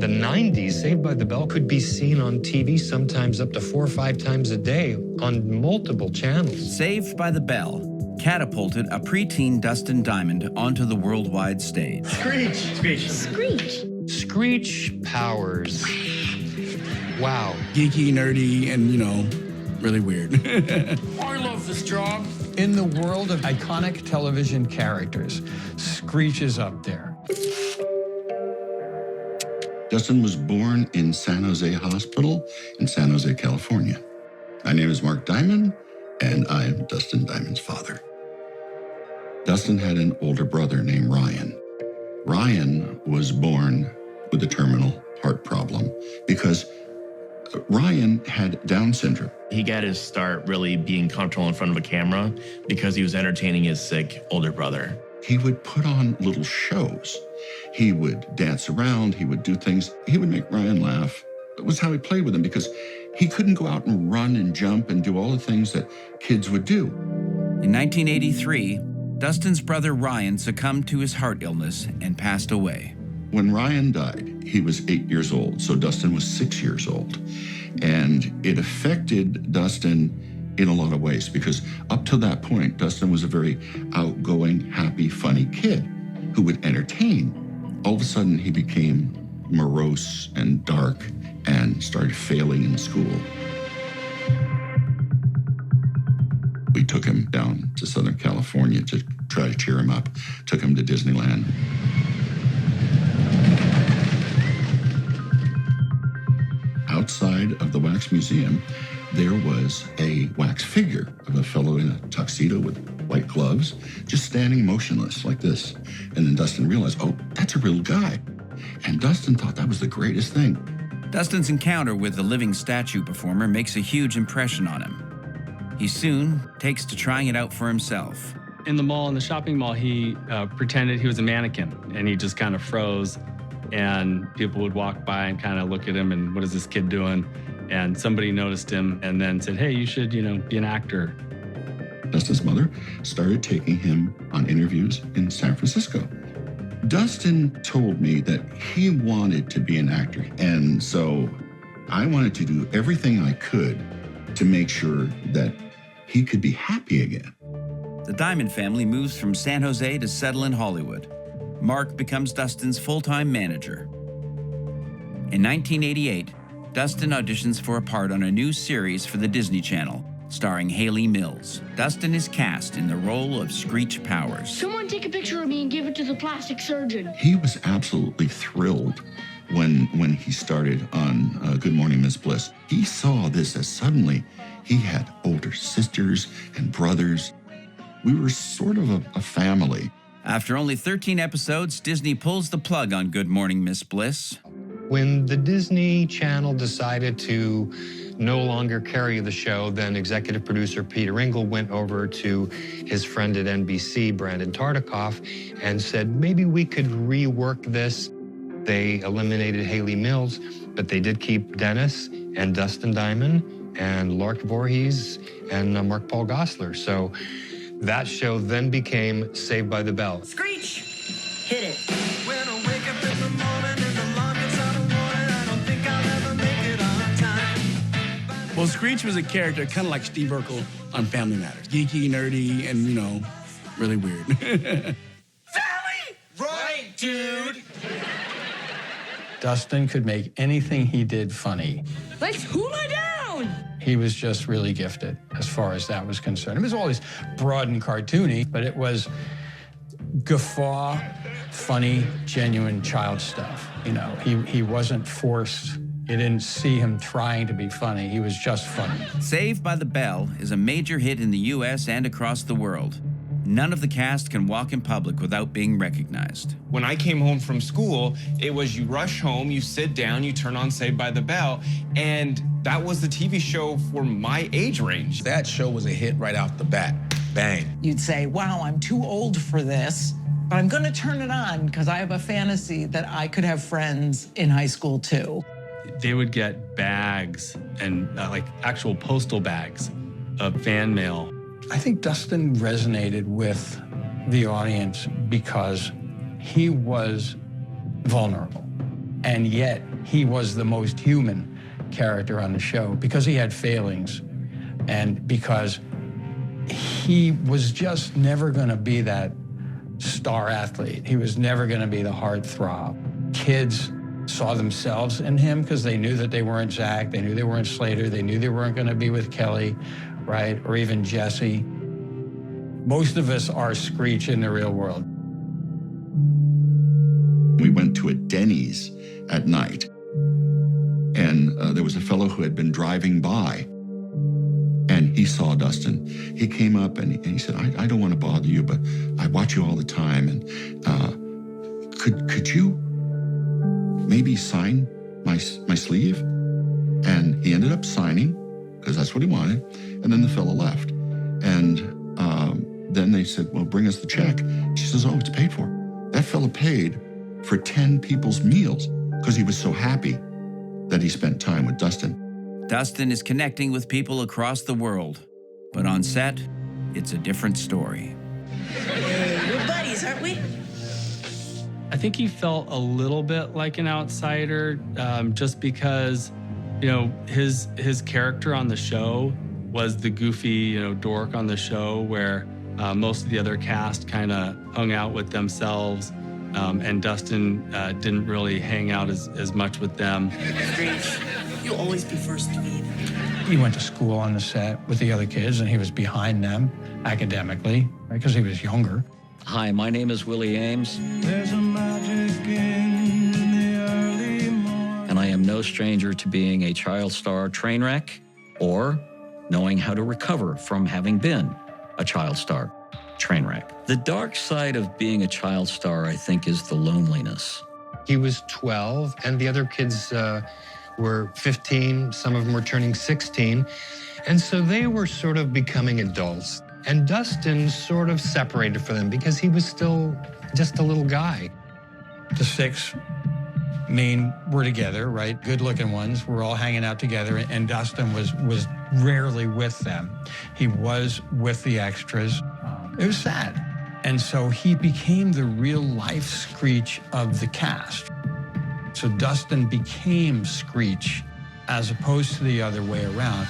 the 90s, Saved by the Bell could be seen on TV sometimes up to 4 or 5 times a day on multiple channels. Saved by the Bell catapulted a preteen Dustin Diamond onto the worldwide stage. Screech! Screech! Screech! Screech powers. Wow. Geeky, nerdy, and, you know, really weird. I love this job. In the world of iconic television characters, Screech is up there. Dustin was born in San Jose Hospital in San Jose, California. My name is Mark Diamond, and I am Dustin Diamond's father. Dustin had an older brother named Ryan. Ryan was born with a terminal heart problem because Ryan had Down syndrome. He got his start really being comfortable in front of a camera because he was entertaining his sick older brother. He would put on little shows. He would dance around, he would do things. He would make Ryan laugh. That was how he played with him because he couldn't go out and run and jump and do all the things that kids would do. In 1983, Dustin's brother Ryan succumbed to his heart illness and passed away. When Ryan died, he was 8 years old, so Dustin was 6 years old. And it affected Dustin in a lot of ways because up to that point, Dustin was a very outgoing, happy, funny kid who would entertain. All of a sudden, he became morose and dark and started failing in school. We took him down to Southern California to try to cheer him up, took him to Disneyland. Outside of the wax museum, there was a wax figure of a fellow in a tuxedo with white gloves, just standing motionless like this. And then Dustin realized, oh, that's a real guy. And Dustin thought that was the greatest thing. Dustin's encounter with the living statue performer makes a huge impression on him. He soon takes to trying it out for himself. In the mall, in the shopping mall, he pretended he was a mannequin, and he just kind of froze. And people would walk by and kind of look at him and what is this kid doing? And somebody noticed him and then said, hey, you should, be an actor. Dustin's mother started taking him on interviews in San Francisco. Dustin told me that he wanted to be an actor. And so I wanted to do everything I could to make sure that he could be happy again. The Diamond family moves from San Jose to settle in Hollywood. Mark becomes Dustin's full-time manager. In 1988, Dustin auditions for a part on a new series for the Disney Channel, starring Haley Mills. Dustin is cast in the role of Screech Powers. Someone take a picture of me and give it to the plastic surgeon. He was absolutely thrilled when he started on Good Morning, Miss Bliss. He saw this as suddenly he had older sisters and brothers. We were sort of a family. After only 13 episodes, Disney pulls the plug on Good Morning, Miss Bliss. When the Disney Channel decided to no longer carry the show, then executive producer Peter Engel went over to his friend at NBC, Brandon Tartikoff, and said, maybe we could rework this. They eliminated Haley Mills, but they did keep Dennis and Dustin Diamond and Lark Voorhees and Mark Paul Gosselaar. So that show then became Saved by the Bell. Screech! Hit it. When I wake up in the morning and the alarm gets out of warning, I don't think I'll ever make it on time. Well, Screech was a character kind of like Steve Urkel on Family Matters. Geeky, nerdy, and, really weird. Valley! Right, dude! Dustin could make anything he did funny. Let's hula down! He was just really gifted as far as that was concerned. It was always broad and cartoony, but it was guffaw, funny, genuine child stuff. He wasn't forced. You didn't see him trying to be funny. He was just funny. Saved by the Bell is a major hit in the U.S. and across the world. None of the cast can walk in public without being recognized. When I came home from school, it was you rush home, you sit down, you turn on Saved by the Bell, and that was the TV show for my age range. That show was a hit right off the bat. Bang. You'd say, wow, I'm too old for this, but I'm gonna turn it on because I have a fantasy that I could have friends in high school too. They would get bags and like actual postal bags of fan mail. I think Dustin resonated with the audience because he was vulnerable. And yet he was the most human character on the show because he had failings and because he was just never going to be that star athlete. He was never going to be the heartthrob. Kids saw themselves in him because they knew that they weren't Zach, they knew they weren't Slater, they knew they weren't going to be with Kelly, right, or even Jesse. Most of us are Screech in the real world. We went to a Denny's at night, and there was a fellow who had been driving by, and he saw Dustin. He came up and he said, I don't want to bother you, but I watch you all the time, and could you maybe sign my sleeve? And he ended up signing, because that's what he wanted, and then the fellow left. And then they said, well, bring us the check. She says, oh, it's paid for. That fellow paid for 10 people's meals because he was so happy that he spent time with Dustin. Dustin is connecting with people across the world, but on set, it's a different story. We're buddies, aren't we? I think he felt a little bit like an outsider, just because, you know, his character on the show was the goofy, you know, dork on the show, where most of the other cast kind of hung out with themselves, and Dustin didn't really hang out as much with them. Screech, you'll always be first to eat. He went to school on the set with the other kids, and he was behind them academically, right, because he was younger. Hi, my name is Willie Ames. There's a magic in the early morning. And I am no stranger to being a child star train wreck or knowing how to recover from having been a child star train wreck. The dark side of being a child star, I think, is the loneliness. He was 12, and the other kids were 15. Some of them were turning 16. And so they were sort of becoming adults. And Dustin sort of separated from them because he was still just a little guy. The 6 main were together, right? Good-looking ones were all hanging out together, and Dustin was rarely with them. He was with the extras. It was sad. And so he became the real-life Screech of the cast. So Dustin became Screech as opposed to the other way around.